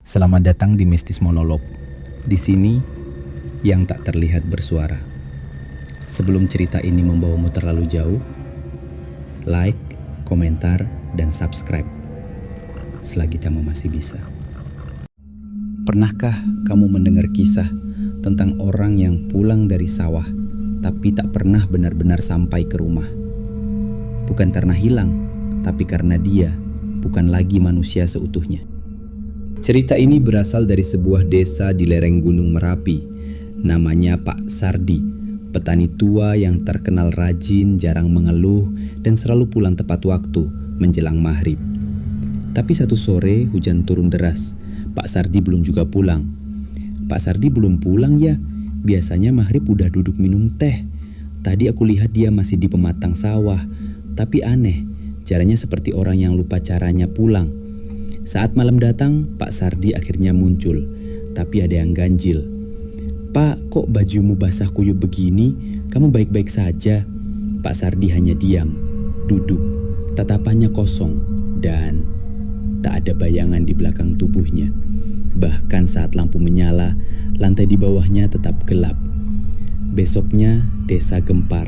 Selamat datang di Mistis Monolog. Di sini, yang tak terlihat bersuara. Sebelum cerita ini membawamu terlalu jauh, like, komentar, dan subscribe selagi kamu masih bisa. Pernahkah kamu mendengar kisah tentang orang yang pulang dari sawah tapi tak pernah benar-benar sampai ke rumah? Bukan karena hilang, tapi karena dia bukan lagi manusia seutuhnya. Cerita ini berasal dari sebuah desa di lereng Gunung Merapi. Namanya Pak Sardi, petani tua yang terkenal rajin, jarang mengeluh, dan selalu pulang tepat waktu menjelang maghrib. Tapi satu sore hujan turun deras. Pak Sardi belum juga pulang. Pak Sardi belum pulang ya? Biasanya maghrib udah duduk minum teh. Tadi aku lihat dia masih di pematang sawah. Tapi aneh, caranya seperti orang yang lupa caranya pulang. Saat malam datang, Pak Sardi akhirnya muncul, tapi ada yang ganjil. "Pak, kok bajumu basah kuyup begini? Kamu baik-baik saja?" Pak Sardi hanya diam, duduk, tatapannya kosong, dan tak ada bayangan di belakang tubuhnya. Bahkan saat lampu menyala, lantai di bawahnya tetap gelap. Besoknya, desa gempar.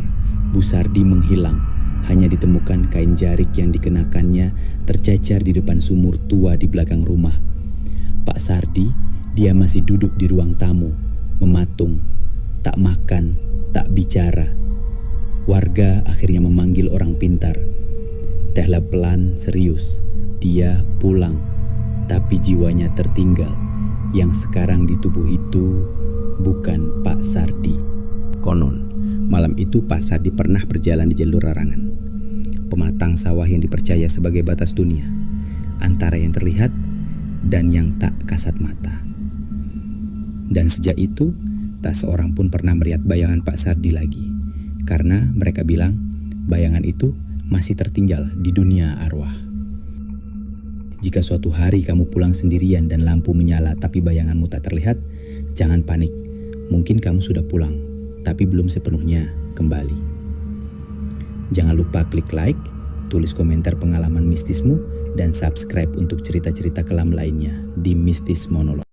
Bu Sardi menghilang. Hanya ditemukan kain jarik yang dikenakannya tercecer di depan sumur tua di belakang rumah. Pak Sardi, dia masih duduk di ruang tamu, mematung, tak makan, tak bicara. Warga akhirnya memanggil orang pintar. Tehla pelan serius, dia pulang, tapi jiwanya tertinggal. Yang sekarang di tubuh itu bukan Pak Sardi. Konon, malam itu Pak Sardi pernah berjalan di jalur larangan, pematang sawah yang dipercaya sebagai batas dunia, antara yang terlihat dan yang tak kasat mata. Dan sejak itu, tak seorang pun pernah melihat bayangan Pak Sardi lagi, karena mereka bilang bayangan itu masih tertinggal di dunia arwah. Jika suatu hari kamu pulang sendirian dan lampu menyala tapi bayanganmu tak terlihat, jangan panik. Mungkin kamu sudah pulang, tapi belum sepenuhnya kembali. Jangan lupa klik like, tulis komentar pengalaman mistismu, dan subscribe untuk cerita-cerita kelam lainnya di Mistis Monolog.